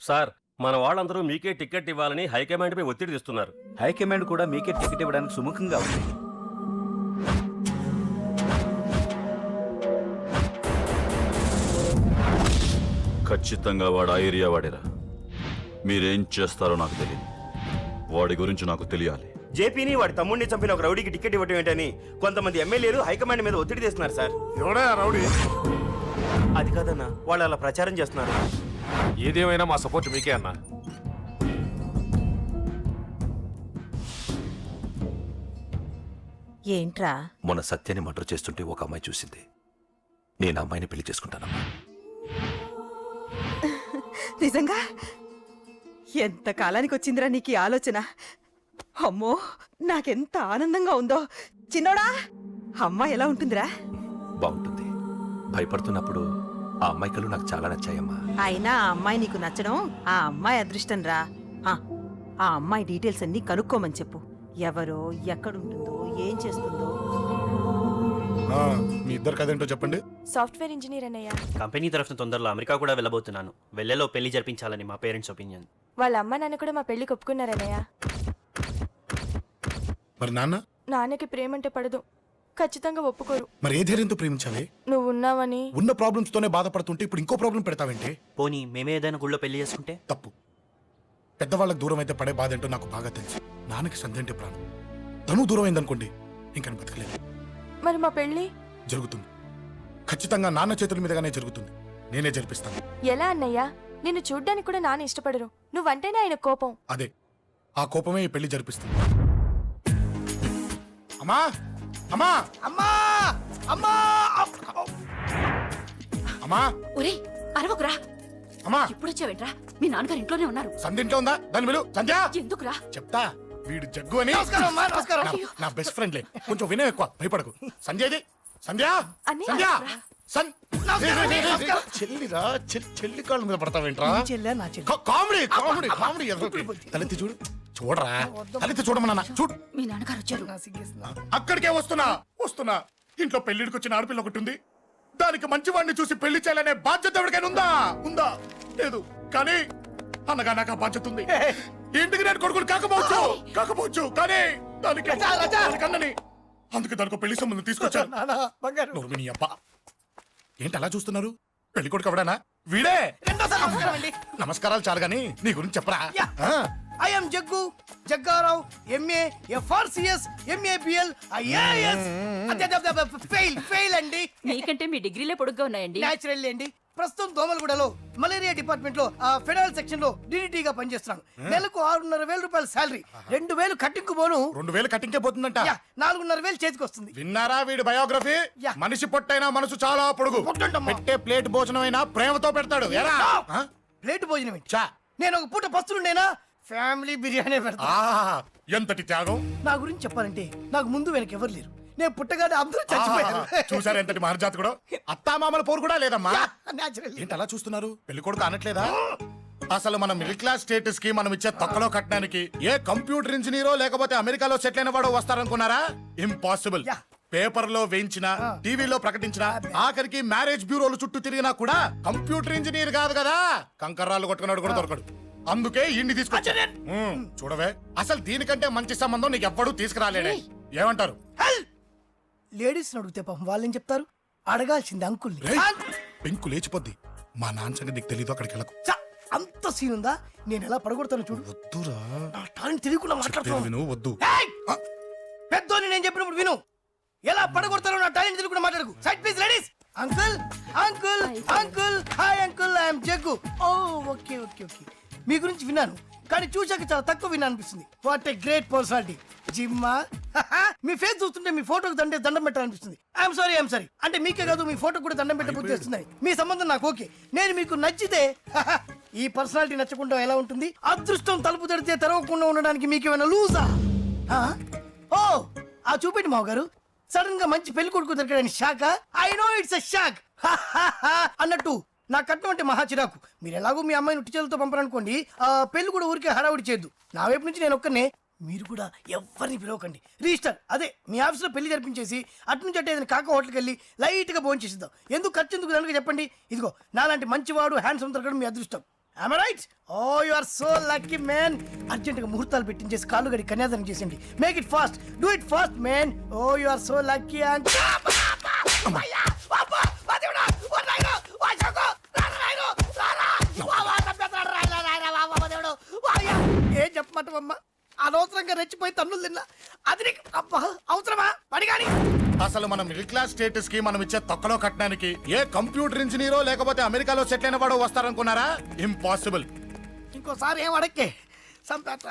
Sir, మన వాళ్ళందరూ మీకే టికెట్ ఇవ్వాలని హైకమాండ్ పై ఒత్తిడి తెస్తున్నారు. హైకమాండ్ కూడా మీకే టికెట్ ఇవ్వడానికి సుముఖంగా ఉంది. ఖచ్చితంగా వాడు ఆ ఏరియా వాడేరా. మీరేం చేస్తారో నాకు తెలియదు. వాడి గురించి నాకు తెలియాలి. జేపీని వాడి తమ్ముడిని చంపిన ఒక రౌడీకి టికెట్ ఇవ్వటం ఏంటని కొంతమంది ఎమ్మెల్యేలు హైకమాండ్ మీద ఒత్తిడి తెస్తున్నారు సార్. ఎవడా రౌడీ? అది కాదన్నా, వాళ్ళు అలా ప్రచారం చేస్తున్నారు. ఏదేమైనా మా సపోర్ట్ మీకే అన్నా. ఏంట్రా? మొన్న సత్యాన్ని మర్డర్ చేస్తుంటే ఒక అమ్మాయి చూసింది. నేను అమ్మాయిని పెళ్లి చేసుకుంటానమ్మా. నిజంగా? ఎంత కాలానికి వచ్చిందిరా నీకు ఈ ఆలోచన? అమ్మో, నాకెంత ఆనందంగా ఉందో. చిన్నోడా, అమ్మాయి ఎలా ఉంటుందిరా? బాగుంటుంది. భయపడుతున్నప్పుడు ఆ అమ్మాయి కళ్ళు నాకు చాలా నచ్చాయమ్మా. అయినా ఆ అమ్మాయి నీకు నచ్చడం ఆ అమ్మాయి అదృష్టం రా. ఆ అమ్మాయి డీటెయిల్స్ అన్ని కనుక్కోమని చెప్పు. ఎవరో, ఎక్కడుంటుందో, ఏం చేస్తుందో. మీ ఇద్దరు కదేంటో చెప్పండి. సాఫ్ట్వేర్ ఇంజనీర్ అన్నయ్య. కంపెనీ తరఫున తొందరలో అమెరికా కూడా వెళ్ళబోతున్నాను. వెళ్ళేలో పెళ్లి జరిపించాలని మా పేరెంట్స్ ఒపీనియన్. వాళ్ళ అమ్మ నాన్న కూడా మా పెళ్లికి ఒప్పుకున్నారన్నయ్య. మరి నాన్న? నాన్నకి ప్రేమంటే పడదు, ఖచ్చితంగా ఒప్పుకోరు. మరి ఏ ధైర్యంతో ప్రేమించాలి? నువ్వు ఉన్నావని. ఉన్న ప్రాబ్లమ్స్ తోనే బాధపడుతుంటే ఇప్పుడు ఇంకో ప్రాబ్లం పెడతావేంటి? పోనీ మేమే ఏదైనా గుళ్ళో పెళ్లి చేసుకుంటే? తప్పు. పెద్దవాళ్ళకి దూరం అయితే పడే బాధ ఏంటో నాకు బాగా తెలుసు. నాన్నకి సంధి అంటే ప్రాణం. తను దూరం అయిందనుకోండి, ఇంకా బతకలేదు. మరి మా పెళ్లి జరుగుతుంది. ఖచ్చితంగా నాన్న చేతుల మీదగానే జరుగుతుంది. నేనే జరిపిస్తాను. ఎలా అన్నయ్య? నిన్ను చూడ్డానికి కూడా నాన్న ఇష్టపడరు. నువ్వంటేనే ఆయన కోపం. అదే, ఆ కోపమే ఈ పెళ్లి జరిపిస్తుంది. అమ్మా, అమ్మా, అమ్మా, అమ్మా, అమ్మా, ఒరే అరవకురా. అమ్మా. ఇప్పుడు వచ్చావేంట్రా? మీ నాన్నగారు ఇంట్లోనే ఉన్నారు. సంధ్య ఇంట్లో ఉందా? దాని విలు. సంధ్య. ఎందుకురా? చెప్తా. వీడు జగ్గు అని నా బెస్ట్ ఫ్రెండ్లే. కొంచెం వినయం ఎక్కువ, భయపడకు. సంధ్యది. సంధ్య, సంధ్య, చెల్లిరా. చెల్లి కాళ్ళ మీద పడతావేంట్రా? Comedy comedy comedy. తలెత్తి చూడు. చూడరా, తలెత్తి చూడమన్నా. చూడు. మీ నాన్నగారు వచ్చారు. అక్కడికే వస్తున్నా వస్తున్నా. ఇంట్లో పెళ్లిడికి వచ్చిన ఆడపిల్ల ఒకటి ఉంది. దానికి మంచి వాడిని చూసి పెళ్లి చేయాలనే బాధ్యత ఎవరికైనా ఉందా? ఉందా? లేదు. కానీ అన్నగా నాకు ఆ బాధ్యత ఉంది. ఇంటికి నేను కొడుకుని కాకపోవచ్చు కానీ దానికన్నని. అందుకే దానికి పెళ్లి సంబంధం తీసుకొచ్చాను. అబ్బా, ఏంటి అలా చూస్తున్నారు? పెళ్లి కొడుకు ఎవడానా? వీడే. నమస్కారాలు చాలు గాని నీ గురించి చెప్పరా. I'm Jaggu Jaggarao, MA FRCS, MABL, IAS. Fail అండి. మీకంటే మీ డిగ్రీలే పొడుగ్గా ఉన్నాయండి. న్యాచురల్ అండి. ప్రస్తుతం దోమలగూడలో మలేరియా డిపార్ట్మెంట్ లో ఫెడరల్ సెక్షన్ లో డిడిటీగా పనిచేస్తున్నాను. నెలకు 6,500 రూపాయల శాలరీ, 2,000 కట్టింగ్ పోను. 2,000 కట్టింగ్కే పోతుందంట. 4,500 చేతికి వస్తుంది. విన్నారా వీడి బయోగ్రఫీ? మనిషి పొట్టైనా మనసు చాలా పొడుగు. పెట్టే ప్లేట్ భోజనం అయినా ప్రేమతో పెడతాడు. ప్లేట్ భోజనం నేను ఒక పూట పస్తులుండేనా? ఫ్యామిలీ బిర్యానీ పెడతా. ఎంతటి త్యాగం! నా గురించి చెప్పాలంటే నాకు ముందు వెనక ఎవరు లేరు. నేను పుట్టగానే అందరూ చచ్చిపోయారు. చూసారు ఎంతటి మహర్జాత్ కూడా. అత్తామామల పోరు కూడా లేదమ్మా. ఏంటి అలా చూస్తున్నారు? పెళ్లి కొడుకు అనట్లేదా? అసలు మన మిడిల్ క్లాస్ స్టేటస్ కి మనం ఇచ్చే తక్కువ కట్టడానికి ఏ కంప్యూటర్ ఇంజనీరో లేకపోతే అమెరికాలో సెటిల్ అయిన వాడు వస్తారనుకున్నారా? ఇంపాసిబుల్. పేపర్ లో వేయించిన, టీవీలో ప్రకటించిన, ఆఖరికి మ్యారేజ్ బ్యూరోలు చుట్టూ తిరిగినా కూడా కంప్యూటర్ ఇంజనీర్ కాదు కదా, కంకర్రాలు కొట్టుకున్నాడు కూడా దొరకడు. అందుకే ఇండి తీసుకొచ్చా. చూడవే, అసలు దీనికంటే మంచి సంబంధం నీకు ఎవ్వడూ తీసుకురాలేడే. ఏమంటారు? లేడీస్ అడిగితే పాపం వాళ్ళేం చెప్తారు? అడగాల్సింది అంకుల్. పెంకు లేచిపోద్ది. మా నాన్న సంగతి నీకు తెలీదు. అక్కడికి వెళ్ళకు. అంత సీన్ ఉందా? నేను ఎలా పడగొడతాను చూడు. వద్దురా, నా టాలెంట్ తెలియకుండా మాట్లాడుతున్నాను. వద్దు. పెద్దోని నేను చెప్పినప్పుడు విను. ఎలా పడగొడతారో నా టాలెంట్ తెలియకుండా మాట్లాడకు. Side please ladies. Uncle, uncle, uncle. Hi uncle, I'm Jaggu. Oh okay okay okay. మీ గురించి విన్నాను, కానీ చూశాక చాలా తక్కువ విన్నా అనిపిస్తుంది. What a great personality. జిమ్మా, మీ ఫేస్ చూస్తుంటే మీ ఫోటోకి దండం పెట్టాలనిపిస్తుంది. I'm sorry. అంటే మీకే కాదు, మీ ఫోటో కూడా దండం పెట్టే బుద్ధి వస్తుంది. మీ సంబంధం నాకు ఓకే. నేను మీకు నచ్చితే ఈ పర్సనాలిటీ నచ్చకుండా ఎలా ఉంటుంది? అదృష్టం తలుపు తడితే తెరవకుండా ఉండడానికి మీకు ఏమైనా లూజా? ఓ ఆ చూపెట్టి మావ గారు. సడన్ గా మంచి పెళ్లి కొడుకు దొరికాడని shock. I know it's a shock. అన్నట్టు నా కట్నం అంటే మహా చిరాకు. మీరు ఎలాగో మీ అమ్మాయిని ఉట్టి చేతులతో పంపరనుకోండి, పెళ్లి కూడా ఊరికే హడావుడి చేయొద్దు. నా వైపు నుంచి నేను ఒక్కనే. మీరు కూడా ఎవరిని పిలవకండి. రిజిస్టర్ అదే మీ ఆఫీస్లో పెళ్లి జరిపించేసి అటు నుంచి అంటే ఏదైనా కాక హోటల్కి వెళ్ళి లైట్గా భోజనం చేసిద్దాం. ఎందుకు ఖర్చు ఎందుకు కనుక చెప్పండి. ఇదిగో నాలాంటి మంచివాడు హ్యాండ్సమ్ దొరకడం మీ అదృష్టం. Am I right? Oh, you are so lucky, man. Urgent గా ముహూర్తాలు పెట్టించేసి కాళ్ళు గడి కన్యాదానం చేసింది. Make it fast, do it fast, man. Oh, you are so lucky. And ఏం చెప్పమంటావమ్మా? అనవసరంగా రెచ్చిపోయి తన్నులు తిన్నా. అది నీకు అబ్బా అవసరమా? పడి కానీ అసలు మన మిడిల్ క్లాస్ స్టేటస్ కి మనం ఇచ్చే తొక్కలో కట్టడానికి ఏ కంప్యూటర్ ఇంజనీరో లేకపోతే అమెరికాలో సెటిల్ అయిన వాడు వస్తారనుకున్నారా? ఇంపాసిబుల్. ఇంకోసారి ఏం అడక్కే సంపేట.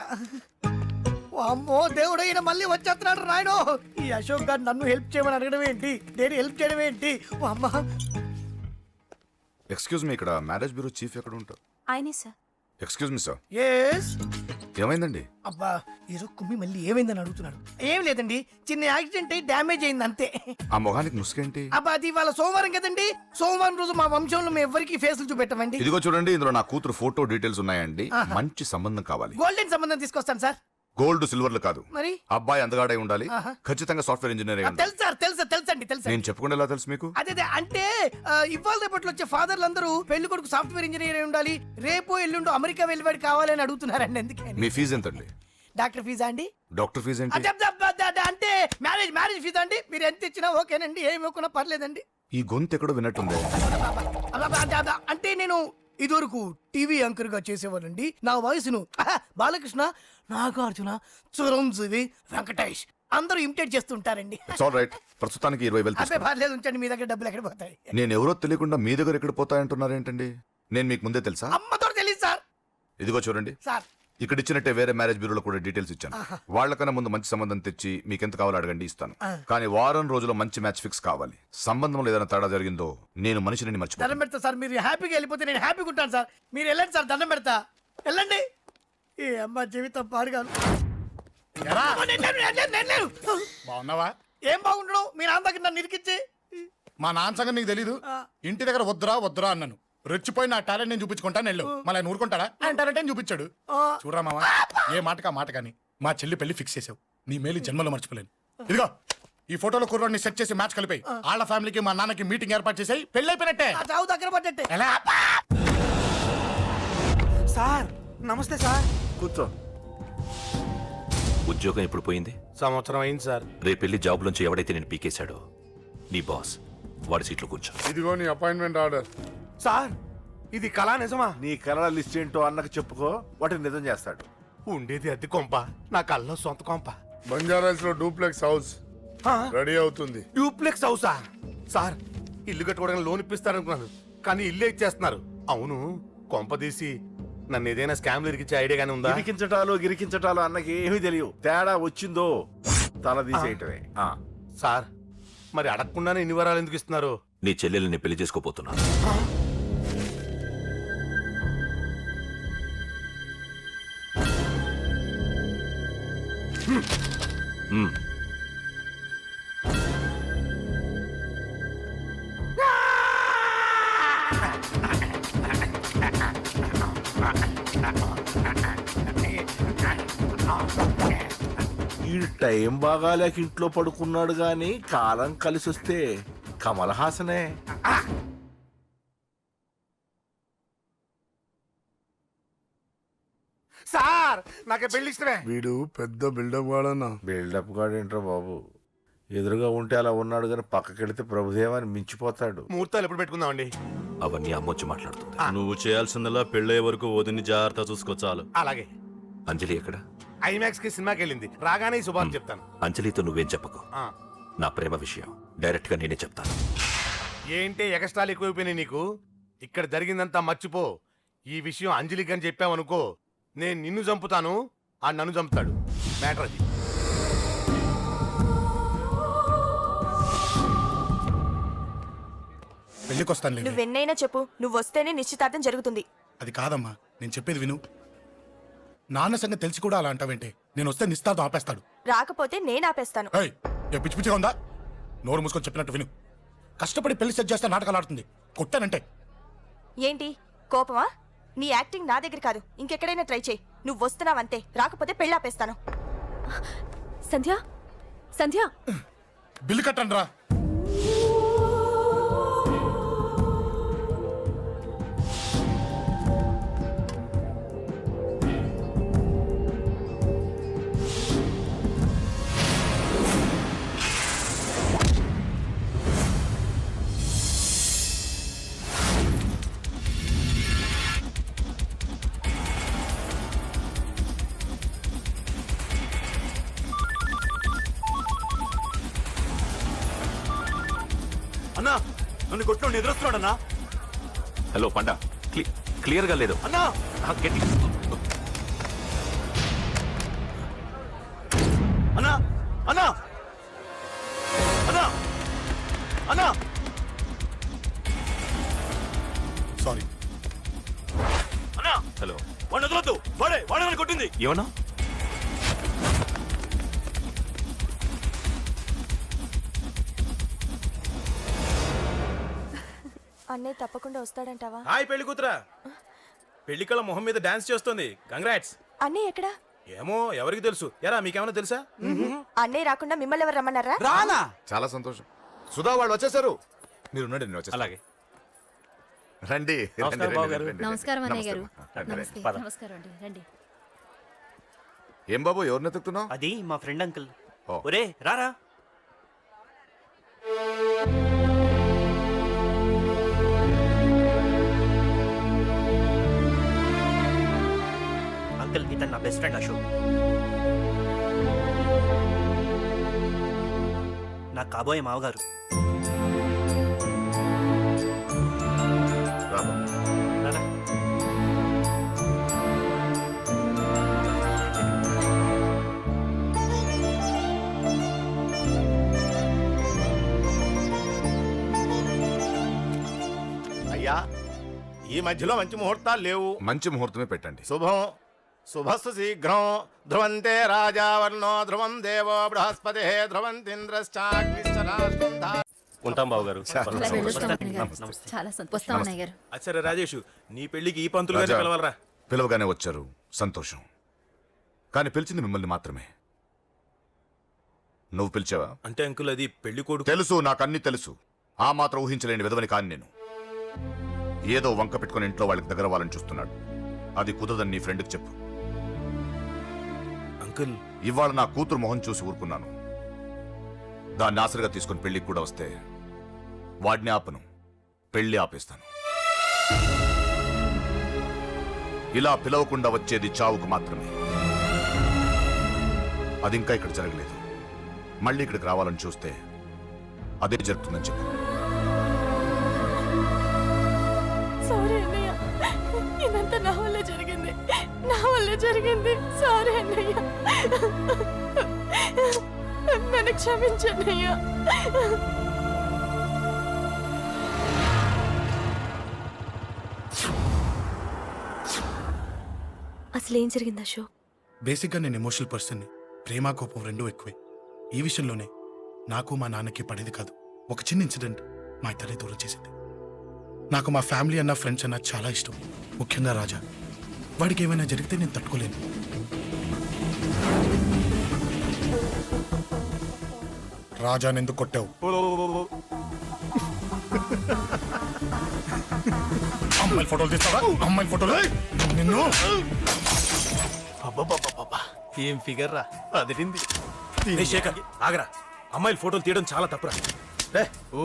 అమ్మో దేవుడు, ఈయన మళ్ళీ వచ్చేస్తున్నాడు రాయడు. ఈ అశోక్ గారు నన్ను హెల్ప్ చేయమని అడగడం ఏంటి, నేను హెల్ప్ చేయడం ఏంటి? ఓ అమ్మ. ఎక్స్క్యూజ్ మీ, ఇక్కడ మ్యారేజ్ బ్యూరో చీఫ్ ఎక్కడ ఉంటారు? ఆయనే sir. Excuse me sir, yes. ఏమైందండి? అబ్బా ఈరోజు కుమ్మి మళ్ళీ ఏమైందని అడుగుతున్నాడు. ఏం లేదండి, చిన్న యాక్సిడెంట్ అయి డ్యామేజ్ అయింది అంతే. ఆ మొహానికి ముసుకేంటి? అబ్బా అది ఇవాళ సోమవారం కదండి. సోమవారం రోజు మా వంశంలో మేము ఎవరికి ఫేసులు చూపెట్టమండి. ఇదిగో చూడండి, ఇందులో నా కూతురు ఫోటో డీటెయిల్స్ ఉన్నాయండి. మంచి సంబంధం కావాలి. గోల్డెన్ సంబంధం తీసుకొస్తాను సార్. గోల్డ్ సిల్వర్లు కాదు, మరి అబ్బాయి అందగాడై ఉండాలి. ఖచ్చితంగా సాఫ్ట్వేర్ ఇంజనీర్ అయి ఉండాలి. తెలుసు సార్, తెలుసండి తెలుసు. నేను చెప్పకుండా ఎలా తెలుసు మీకు? అదే అంటే ఇవాళ రేపట్లో వచ్చే ఫాదర్లు అందరూ పెళ్లి కొడుకు సాఫ్ట్వేర్ ఇంజనీర్ అయి ఉండాలి, రేపు ఎల్లుండు అమెరికా వెళ్ళివాడు కావాలని అడుగుతున్నారండి. ఎందుకని? మీ ఫీజు ఎంతండి? డాక్టర్ ఫీజా అండి? డాక్టర్ ఫీజు ఏంటి? అంటే మ్యారేజ్ ఫీజా అండి. మీరు ఎంత ఇచ్చినా ఓకేనండి, ఏమి ఇవ్వకున్నా పర్లేదండి. ఈ గొంతు ఎక్కడో విన్నట్టుంది. అంటే నేను ఇదివరకు టీవీ యాంకర్ గా చేసేవాళ్ళండి. నా వయసును బాలకృష్ణ, నాగార్జున, చిరంజీవి, వెంకటేష్ అందరూ ఇమిటేట్ చేస్తుంటారండి. ఆల్ రైట్, ప్రస్తుతానికి 20,000 అదే పర్లేదు, ఉంచండి. మీ దగ్గర డబ్బులు ఎక్కడ పోతాయి? నేను ఎవరో తెలియకుండా మీ దగ్గర ఎక్కడ పోతాయంటున్నారేంటండి? నేను మీకు ముందే తెలుసా? అమ్మతో తెలియదు సార్. ఇదిగో చూడండి సార్ ఇక్కడ ఇచ్చినట్టే వేరే మ్యారేజ్ బ్యూరోలో కూడా డీటెయిల్స్ ఇచ్చాను. వాళ్ళకన్నా ముందు మంచి సంబంధం తెచ్చి మీకు ఎంత కావాలో అడగండి, ఇస్తాను. కానీ వారం రోజుల్లో మంచి మ్యాచ్ ఫిక్స్ కావాలి. సంబంధంలో ఏదైనా తేడా జరిగిందో నేను మనిషిని మర్చిపోతాను. దండం పెడతా సార్. మీరు హ్యాపీగా వెళ్ళిపోతే నేను హ్యాపీగా ఉంటాను సార్. మీరు వెళ్ళండి సార్, దండం పెడతా. వెళ్ళండి. ఏ అమ్మ జీవితం పాడుగాను. ఎరా, నేను లేను. బాగున్నావా? ఏం బాగుండడం, మీ నాన్న దగ్గర నన్ను ఇరికిచ్చి. మా నాన్న సంగతి నీకు తెలీదు. ఇంటి దగ్గర వద్దురా అన్నాను. రెచ్చిపోయి నా టాలెంట్ నేను చూపించుకుంటాను వెళ్ళు. మళ్ళీ ఆయన ఊరుకుంటాడా? ఆయన టాలెంట్ అని చూపించాడు. చూడరా మావా, ఏ మాటకా మాట కానీ మా చెల్లి పెళ్లి ఫిక్స్ చేసావు. నీ మేలు జన్మలో మర్చిపోలేను. ఇదిగో ఈ ఫోటోలో కుర్రోడిని సెట్ చేసి మ్యాచ్ కలిపాయి. వాళ్ళ ఫ్యామిలీకి మా నాన్నకి మీటింగ్ ఏర్పాటు చేసాయి. పెళ్లి అయిపోయినట్టే. ఆ చావు దగ్గర పడ్డట్టే. ఎలా? సార్ నమస్తే సార్. కూర్చో. ఉద్యోగం ఎప్పుడు పోయింది? సంవత్సరం అయింది సార్. రేపెళ్ళి జాబ్ నుంచి ఎవడైతే నేను పీకేశాడో నీ బాస్ వాడి సీట్లో కూర్చో. ఇదిగో నీ అపాయింట్మెంట్ ఆర్డర్. సార్ ఇది కళా నిజమా? నీ కళల లిస్ట్ ఏంటో అన్నకు చెప్పుకో, వాటిని నిజం చేస్తాడు. ఉండేది అద్దె కొంప, నా కళ్ళలో సొంత కొంప. బంజారాస్ లో డూప్లెక్స్ హౌస్ రెడీ అవుతుంది. డూప్లెక్స్ హౌసా? సార్ ఇల్లు కట్టుకోవడానికి లోన్ ఇప్పిస్తారనుకున్నాను, కానీ ఇల్లే ఇచ్చేస్తున్నారు. అవును, కొంప తీసి నన్ను ఏదైనా స్కామ్ ఇరికించే ఐడియా గానీ ఉందా? గిరికించటాలు అన్నకి ఏమీ తెలియవు. తేడా వచ్చిందో తల తీసేయటమే. సార్ మరి అడగకుండానే ఇన్ని వరాలు ఎందుకు ఇస్తున్నారు? నీ చెల్లెల్ని పెళ్లి చేసుకోపోతున్నాను. ఈ టైం బాగాలేక ఇంట్లో పడుకున్నాడు గాని కాలం కలిసి వస్తే కమల్ హాసనే. సార్ నాకే పెళ్లి ఇష్టమే. వీడు పెద్ద బిల్డప్ వాడన్నా. బిల్డప్ గాడేంట్రా బాబు, ఎదురుగా ఉంటే అలా ఉన్నాడు కానీ పక్కకెడితే ప్రభుదేవాన్ని మించిపోతాడు. ముహూర్తాలు ఎప్పుడు పెట్టుకుందామండి? అవన్నీ అమ్మొచ్చి మాట్లాడుతుంది. నువ్వు చేయాల్సిందల్లా పెళ్ళే వరకు వదిని జాగ్రత్త చూసుకో చాలు. అలాగే. అంజలి ఎక్కడ? ఐమాక్స్ కి సినిమాకి వెళ్ళింది, రాగానే ఈ శుభాన్ని చెప్తాను. అంజలితో నువ్వేం చెప్పకు. నా ప్రేమ విషయం డైరెక్ట్ గా నేనే చెప్తాను. ఏంటి ఎక్స్ట్రాలు ఎక్కువైపోయినాయి నీకు? ఇక్కడ జరిగిందంతా మర్చిపో. ఈ విషయం అంజలికి అని చెప్పావనుకో, నేను నిన్ను చంపుతాను, ఆ నన్ను చంపుతాడు. మ్యాటర్ అది. పెళ్లికి వస్తాను. నువ్వెన్నైనా చెప్పు, నువ్వు వస్తేనే నిశ్చితార్థం జరుగుతుంది. అది కాదమ్మా, నేను చెప్పేది విను. నాన్న సంగతి తెలిసి కూడా అలా అంటావేంటి? నేను వస్తే నిస్తాతో ఆపేస్తాడు. రాకపోతే నేను ఆపేస్తాను. ఏయ్, ఏ పిచ్చి పిచ్చిగా ఉందా? నోరు మూసుకొని చెప్పినట్టు విను. కష్టపడి పెళ్లి సెట్ చేస్తే నాటకాలు ఆడుతుంది. కొట్టానంటే ఏంటి కోపమా? నీ యాక్టింగ్ నా దగ్గర కాదు, ఇంకెక్కడైనా ట్రై చేయి. నువ్వు వస్తున్నావంతే, రాకపోతే పెళ్ళి ఆపేస్తాను. సంధ్య, సంధ్య, బిల్లు కట్టండి రా. నన్ను కొట్టు ఎదురొస్తున్నాడన్నా. హలో పండ, క్లియర్గా లేదు అన్నా. గట్టి అన్నా అన్నా అన్నా అన్నా. సారీ. అన్నా హలో, వాడిని వదలొద్దు. వాడే నన్ను కొట్టింది. ఏమన్నా? అన్నయ్య తప్పకుండా వస్తాడంటావా? హాయ్ పెళ్లి కూతురా. పెళ్లి కళ మొహం మీద డాన్స్ చేస్తుంది. కంగ్రాట్స్. అన్నయ్య ఎక్కడా? ఏమో ఎవరికి తెలుసు. ఎరా మీకేమైనా తెలుసా? అన్నయ్య రాకుండా మిమ్మల్ని ఎవరు రమ్మన్నారా? రానా? చాలా సంతోషం. సుధా వాళ్ళు వచ్చేసారు. మీరు ఉండండి, నేను వచ్చేస్తాను. అలాగే. రండి. నమస్కారం అన్నయ్య గారు. నమస్తే. నమస్కారం అండి, రండి. ఏం బాబు, ఎవరిని ఎత్తుకుతున్నావు? అది మా ఫ్రెండ్ అంకుల్. ఓ. ఒరే రారా. అంకుల్ ఇతను నా బెస్ట్ ఫ్రెండ్ అశోక్. నా కాబోయే మావగారు. రాము. రారా. అయ్యా, ఈ మధ్యలో మంచి ముహూర్తాలు లేవు. మంచి ముహూర్తమే పెట్టండి. శుభం శుభస్సు శీఘ్రం. ధ్రువంతే రాజావర్ణో ధ్రువం దేవో బృహస్పతి ధ్రువంతింద్రశ్చాగ్నిశ్చరాష్ట్రం. ఉంటాం బావగారు. చాలా సంతోషం అన్నయ్య గారు. అచ్చరే రాజేషు, నీ పెళ్లికి ఈ పంతులు గారిని రాజా, పిలవాలరా. పిలవగానే వచ్చారు, సంతోషం. కానీ పిలిచింది మిమ్మల్ని మాత్రమే. నువ్వు పిలిచావా? అంటే అంకుల్ అది పెళ్లి కొడుకు. తెలుసు, నాకన్నీ తెలుసు. ఆ మాత్రం ఊహించలేని విధవని కాని నేను. ఏదో వంక పెట్టుకుని ఇంట్లో వాళ్ళకి దగ్గర వాళ్ళని చూస్తున్నాడు. అది కుదరదని నీ ఫ్రెండ్కి చెప్పు. అంకుల్ ఇవాళ నా కూతురు మొహం చూసి ఊరుకున్నాను. దాన్ని ఆసరిగా తీసుకుని పెళ్లికి కూడా వస్తే వాడిని ఆపను, పెళ్లి ఆపేస్తాను. ఇలా పిలవకుండా వచ్చేది చావుకు మాత్రమే. అది ఇంకా ఇక్కడ జరగలేదు. మళ్ళీ ఇక్కడికి రావాలని చూస్తే అదే జరుగుతుందని చెప్పు. సారీ అన్నయ్య, ఇదంతా నా వల్ల జరిగింది. సారీ అన్నయ్య, నన్ను క్షమించన్నయ్య. అసలు ఏం జరిగింది అశోక్? బేసిక్గా నేను ఎమోషనల్ పర్సన్ని. ప్రేమ కోపం రెండూ ఎక్కువే. ఈ విషయంలోనే నాకు మా నాన్నకి పడేది కాదు. ఒక చిన్న ఇన్సిడెంట్ మా ఇద్దరిని దూరం చేసింది. నాకు మా ఫ్యామిలీ అన్న ఫ్రెండ్స్ అన్న చాలా ఇష్టం, ముఖ్యంగా రాజా. వాడికి ఏమైనా జరిగితే నేను తట్టుకోలేను. రాజాని ఎందుకు కొట్టావు? అమ్మాయిల ఫోటోలు తీస్తావా? అమ్మాయిల ఫోటోలు నిన్ను. ఏం ఫిగర్ రా, అదిరింది. శేఖర్ ఆగరా, అమ్మాయిల ఫోటోలు తీయడం చాలా తప్పురా.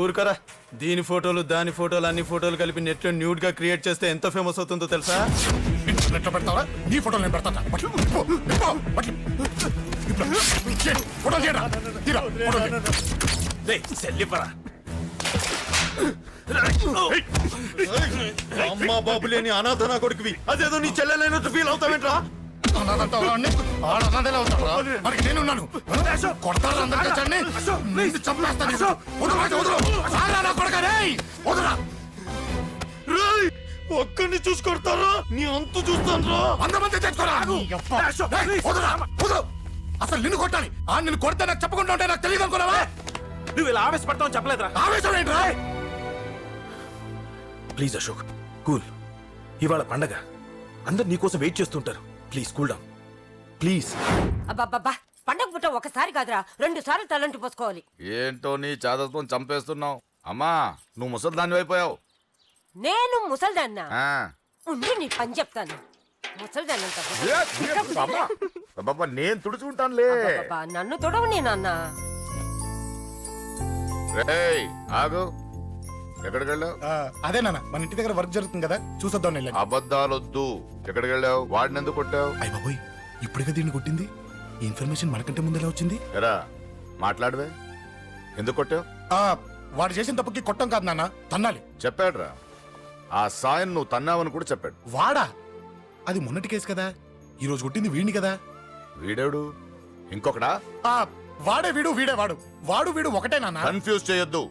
ఊరుకరా, దీని ఫోటోలు దాని ఫోటోలు అన్ని ఫోటోలు కలిపి నెట్ లో న్యూడ్ గా క్రియేట్ చేస్తే ఎంత ఫేమస్ అవుతుందో తెలుసా? ఇంటర్నెట్ లో పెడతావా? నీ ఫోటోలు నేను పెడతా. సెల్లిపరా. అమ్మా బాబు లేని అనాథ నా కొడుకువి, అదేదో నీ చెల్లెలైనట్టు ఫీల్ అవుతావేంట్రా? నేనున్నాను. కొడతారు అందరికీ. చంపేస్తాను. ఒక్కడిని చూసి కొడతారా? నీ అంతు చూస్తాను. అసలు నిన్ను కొట్టాలి. నిన్ను కొడితే నాకు చెప్పకుండా ఉంటే నాకు తెలియదు అనుకున్నావా? నువ్వు ఇలా ఆవేశపడతావు చెప్పలేదురా. ఆవేశం ఏంట్రా? Please Ashok, cool. ఇవాళ పండగ, అందరు నీకోసం వెయిట్ చేస్తుంటారు. Please cool down, please. అబ్బబ్బబ్బా, పండగ పుట్ట ఒకసారి కాదురా, 2 సార్లు తలంటి పోసుకోవాలి. ఏంటో నీ చాదత్వం చంపేస్తున్నావు. అమ్మా, నువ్వు ముసలి దాన్ని అయిపోయావు. నేను ముసల్దాన్నా? ఉండి నీ పని చెప్తాను. ముసల్దాన్నంత నేను తుడుచుకుంటానులే. నన్ను తొడవు నేనన్నా. రేయ్, ఆగు. ఎక్కడికి వెళ్ళావు? అదే నాన్న, మన ఇంటి దగ్గర వర్క్ జరుగుతుంది కదా, చూసొద్దాం. అబద్ధాలొద్దు. ఎక్కడికి వెళ్ళావు? వాడిని ఎందుకు కొట్టావు? అయ్య బాబోయ్, ఇప్పుడుగా దీన్ని కొట్టింది. ఈ ఇన్ఫర్మేషన్ మనకంటే ముందు ఎలా వచ్చింది? ఎరా, మాట్లాడవే. ఎందుకు కొట్టావు? వాడు చేసిన తప్పుకి కొట్టం కాదు నాన్న, తన్నాలి. చెప్పాడురా, ఆ సాయం నువ్వు తన్నావని కూడా చెప్పాడు. వాడా? అది మొన్నటి కేసు కదా, ఈ రోజు కొట్టింది వీడిని కదా. వీడేడు ఇంకొకడా? ఆ వాడే వీడు, వీడే వాడు. వాడు వీడు ఒకటే నాన్న. కన్ఫ్యూజ్ చేయొద్దు.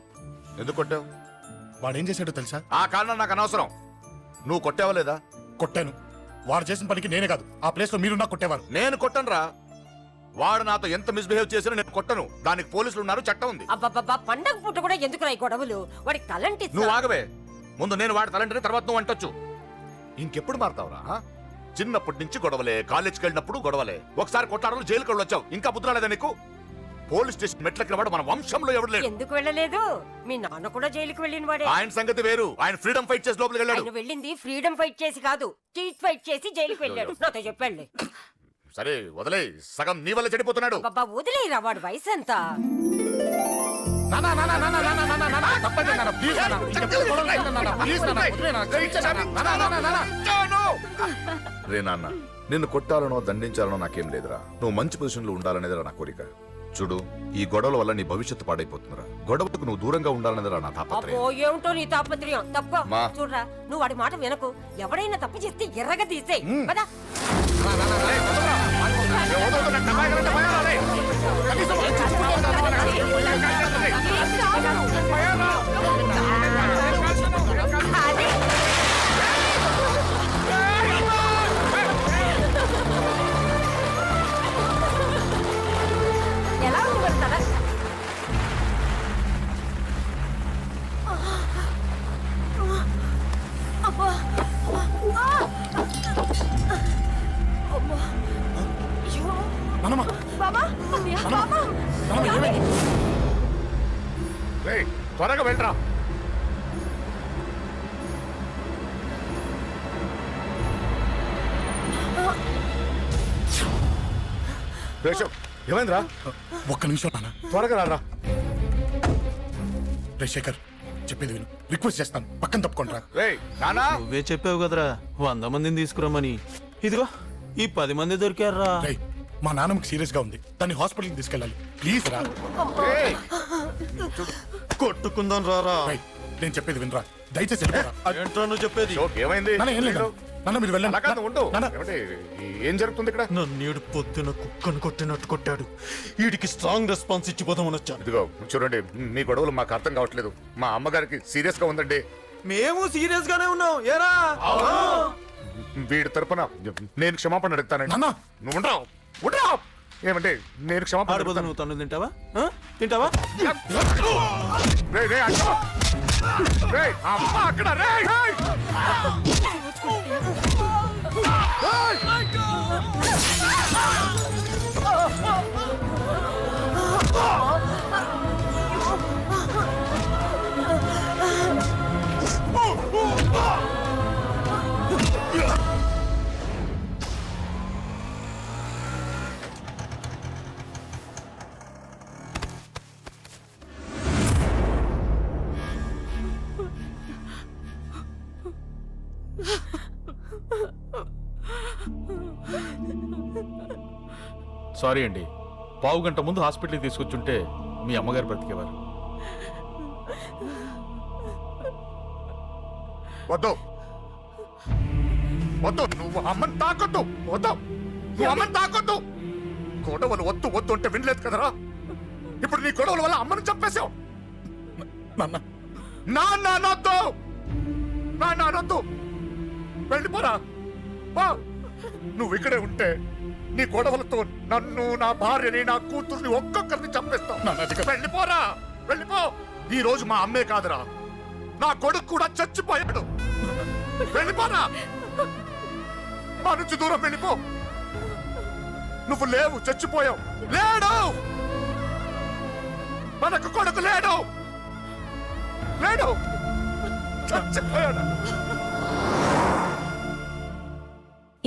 ఎందుకు కొట్టావు? వాడేం చేశాడో తెలుసా? ఆ కారణం నాకు అనవసరం. నువ్వు కొట్టావా లేదా? కొట్టాను. వాడు చేసిన పనికి నేనే కాదు, ఆ ప్లేస్ లో మీరున్నా కొట్టేవారు. నేను కొట్టనురా. వాడు నాతో ఎంత మిస్బిహేవ్ చేసినా నేను కొట్టను. దానికి పోలీసులు ఉన్నారు, చట్టం ఉంది. అబ్బబ్బబ్బా, పండగ పూట కూడా ఎందుకు రాయి గొడవలు? వాడికి తలంటి నువ్వు ఆగవే. ముందు నేను వాడి తలంటే తర్వాత నువ్వు అంటొచ్చు. ఇంకెప్పుడు మారుతావురా? చిన్నప్పటి నుంచి గొడవలే, కాలేజ్కి వెళ్ళినప్పుడు గొడవలే. ఒకసారి కొట్టాడలు జైలుకి వచ్చావు, ఇంకా బుద్ధి రాలేదా నీకు? పోలీస్ స్టేషన్ మెట్లకి వాడు మన వంశంలో ఎవడు లేడు. ఎందుకు వెళ్ళలేదు? మీ నాన్న కూడా జైలుకి వెళ్ళిన వాడే. ఆయన సంగతి వేరు. ఆయన ఫ్రీడమ్ ఫైట్ చేసి లోపలికి వెళ్ళాడు. ఆయన వెళ్ళింది ఫ్రీడమ్ ఫైట్ చేసి కాదు, స్ట్రీట్ ఫైట్ చేసి జైలుకి వెళ్ళాడు. నాతో చెప్పండి. సరే వదిలే, సగం నీ వల్ల చెడిపోతున్నాడు. బాబా వదిలేరా, వాడు వయసు ఎంత? రే నాన్న, నిన్ను కొట్టాలనో దండించాలనో నాకేం లేదురా. నువ్వు మంచి పొజిషన్ లో ఉండాలనేదిరా నా కోరిక. చూడు, ఈ గొడవల వల్ల నీ భవిష్యత్తు పాడైపోతుందిరా. గొడవకు నువ్వు దూరంగా ఉండాలనేదిరా నా తాపత్రయం. అబ్బో, ఏమిటో నీ తాపత్రయం. తప్ప మా. చూడరా, నువ్వు వాడి మాట వినకు. ఎవడైనా తప్పు చేస్తే ఎర్రగా తీసేయ్ కదా. ఎలా ఉంది మరి తల? అబ్బా! అమ్మా! అయ్యో! నాన్నమ్మ, బాబా! అమ్మయ్య! బాబా! నాన్నమ్మ, ఏమైంది? రేయ్, త్వరగా వెళ్ళరా. రేషవ్, ఏమైందిరా? ఒక్క నిమిషం నాన్న. త్వరగా రారా. రే శేఖర్, చెప్పేది విను. రిక్వెస్ట్ చేస్తాను, పక్కన తప్పుకుంటారా. రేయ్ నానా, నువ్వే చెప్పావు కదరా 100 మందిని తీసుకురమ్మని. ఇదిగో ఈ 10 మంది దొరికారా. రే, మా నాన్నకి సీరియస్ గా ఉంది, దాన్ని హాస్పిటల్కి తీసుకెళ్ళాలి. ప్లీజ్ రా. రేయ్, కొట్టుకుందాం రారా. రేయ్, నేను చెప్పేది వినరా, దయచేసి వెళ్ళిపోరా. ఏంట్రా నువ్వు చెప్పేది? షోక్ ఏమైంది? నాన్న, ఏం లేదు నాన్న, మీరు వెళ్ళండి. అలా కాదు, ఉండు. నాన్న, ఏమిటి, ఏం జరుగుతుంది ఇక్కడ? నన్నేడు పొద్దున కుక్కను కొట్టినట్టు కొట్టాడు. వీడికి స్ట్రాంగ్ రెస్పాన్స్ ఇచ్చిపోదామని వచ్చాను. ఇదిగో చూడండి, మీ గొడవలు మాకు అర్థం కావట్లేదు. మా అమ్మగారికి సీరియస్ గా ఉందండి. మేము సీరియస్ గానే ఉన్నాం. ఏరా వీడి తరపున నేను క్షమాపణ అడుగుతానండి. నాన్న. నువ్వు ఉండరావు, ఉండరావు. ఏమంటే నేను క్షమాపణ ఆడిపోతా. అడుగుతాను. నువ్వు తను తింటావా? తింటావా? రేయ్, రేయ్, అక్కడ. రేయ్, అమ్మ అక్కడ. రేయ్, రేయ్. సారీ అండి, పావు గంట ముందు హాస్పిటల్కి తీసుకొచ్చుంటే మీ అమ్మగారు బ్రతికేవారు. వద్దు వద్దు, నువ్వు అమ్మని తాకొద్దు. వద్దు, నువ్వు అమ్మని తాకొద్దు. గొడవలు వద్దు వద్దు అంటే వినలేదు కదరా. ఇప్పుడు నీ గొడవల వల్ల అమ్మని చంపేశావు. నాన్న, నాన్నొద్దు, నాన్నొద్దు. వెళ్ళిపోరా. నువ్వు ఇక్కడే ఉంటే నీ గొడవలతో నన్ను, నా భార్యని, నా కూతుర్ని ఒక్కొక్కరిని చంపేస్తావు. వెళ్ళిపోరా, వెళ్ళిపో. ఈ రోజు మా అమ్మే కాదురా, నా కొడుకు కూడా చచ్చిపోయాడు. వెళ్ళిపోరా, మా నుంచి దూరం వెళ్ళిపో. నువ్వు లేవు, చచ్చిపోయావు. లేడు, మనకు కొడుకు లేడు, లేడు, చచ్చిపోయాడు.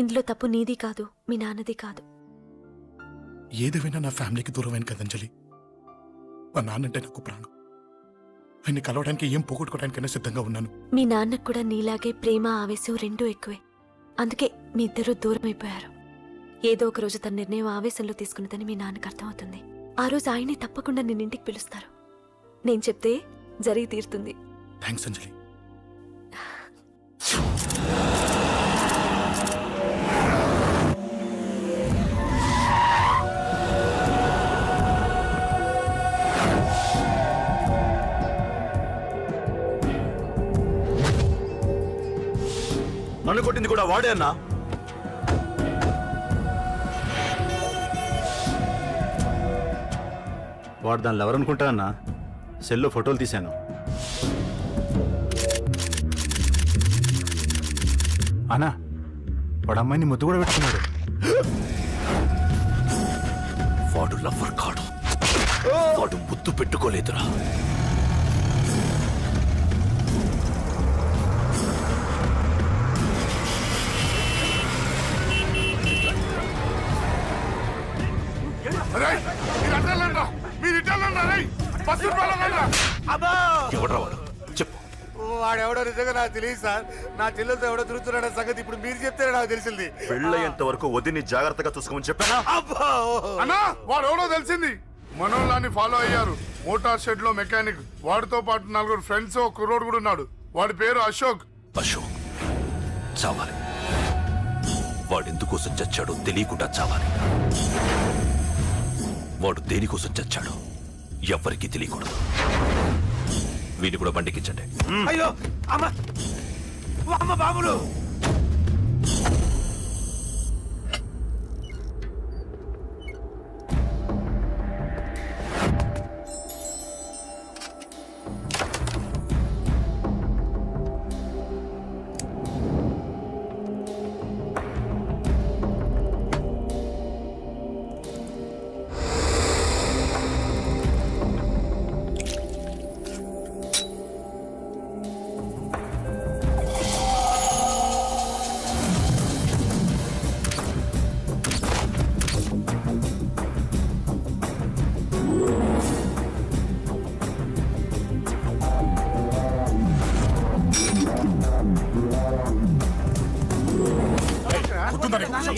ఇందులో తప్పు నీది కాదు, మీ నాన్నది కాదు. ఏదేమైనా నా ఫ్యామిలీకి దూరమైన కదంజలి. మా నాన్నంటే నాకు ప్రాణం. ఆయన్ని కలవడానికి ఏం పోగొట్టుకోవడానికైనా సిద్ధంగా ఉన్నాను. మీ నాన్నకు కూడా నీలాగే ప్రేమ, ఆవేశం రెండూ ఎక్కువే. అందుకే మీ ఇద్దరూ దూరం అయిపోయారు. ఏదో ఒక రోజు తన నిర్ణయం ఆవేశంలో తీసుకున్నదని మీ నాన్నకు అర్థమవుతుంది. ఆ రోజు ఆయనే తప్పకుండా నిన్నింటికి పిలుస్తారు. నేను చెప్తే జరిగి తీరుతుంది. థ్యాంక్స్ అంజలి. నన్ను కొట్టింది కూడా వాడే అన్నా. వాడు దానిలో ఎవరనుకుంటా అన్న సెల్లో ఫోటోలు తీశాను. అన్నా వాడు అమ్మాయిని ముద్దు కూడా పెట్టుకున్నాడు. వాడు లవ్వర్ కాడు, వాడు ముద్దు పెట్టుకోలేదురా. ఎవడ్రా వాడు? చెప్పు. వాడెవడో నిజంగా నాకు తెలియదు సార్. నా చెల్లెలతో ఎవడో తిరుగుతున్నాడ సంగతి ఇప్పుడు మీరు చెప్తేనే నాకు తెలిసింది. పెళ్ళయ్యేంత వరకు వదిని జాగ్రత్తగా చూసుకోమని చెప్పానా? అన్నా వాడు ఎవడో తెలిసింది. మనోళ్ళని ఫాలో అయ్యారు. మోటార్ షెడ్ లో మెకానిక్, వాడితో పాటు 4 ఫ్రెండ్స్, ఒక కుర్రోడు కూడా ఉన్నాడు. వాడి పేరు అశోక్. అశోక్ చావాలి. వాడెందుకోసం చచ్చాడో తెలియకుండా చావాలి. వాడు దేనికోసం చచ్చాడో ఎవ్వరికీ తెలియకూడదు. వీడిని కూడా బండికించండి. అయ్యో అమ్మ అమ్మ బాబులు.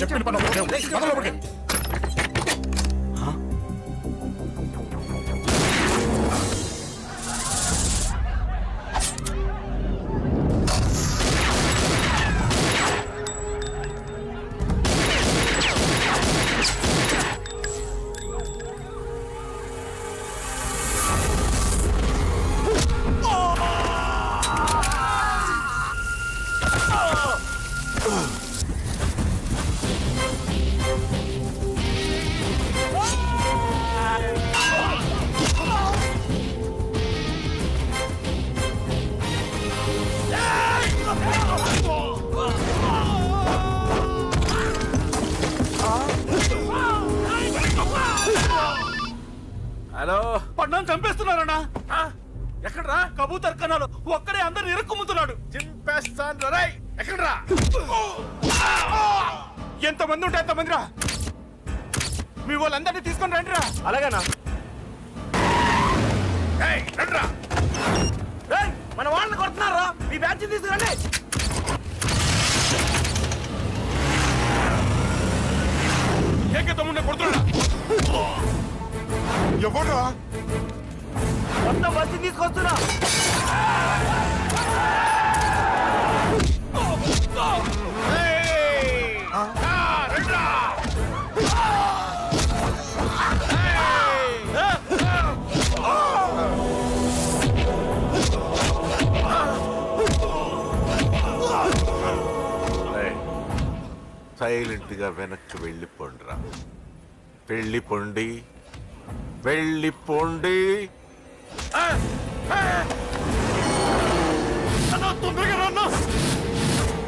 చెప్పండి పని లోపలికి. హలో, పడ్డాను చంపేస్తున్నారన్నా. ఎక్కడ్రా కబూతర్ కన్నాలు ఒక్కడే అందరిని ఇరుక్కుమ్ముతున్నాడు. చింపేస్తాను రై. ఎక్కడ్రా? ఎంతమంది ఉంటే ఎంతమంది రా. మీ వాళ్ళందరినీ తీసుకొని రండిరా. అలాగేనా? రండిరా. మన వాళ్ళని కొడుతున్నారా? మీ బ్యాచ్ తీసుకురండి. ఏకతమ్ముడిని కొడుతున్నా. ఎవడ్రా? మొత్తం బస్సు తీసుకొస్తున్నా. సైలెంట్ గా వెనక్కి వెళ్ళిపోండిరా. వెళ్ళిపోండి, వెళ్ళిపోండి. తొందరగా రన్నా.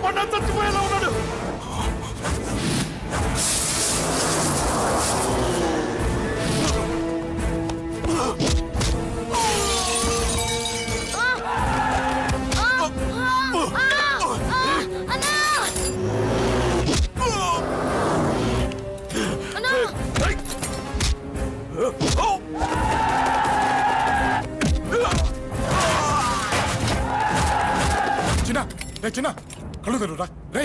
పండ చచ్చిపోయేలా ఉన్నాడు. చిన్న కళ్ళు తెరురా రే.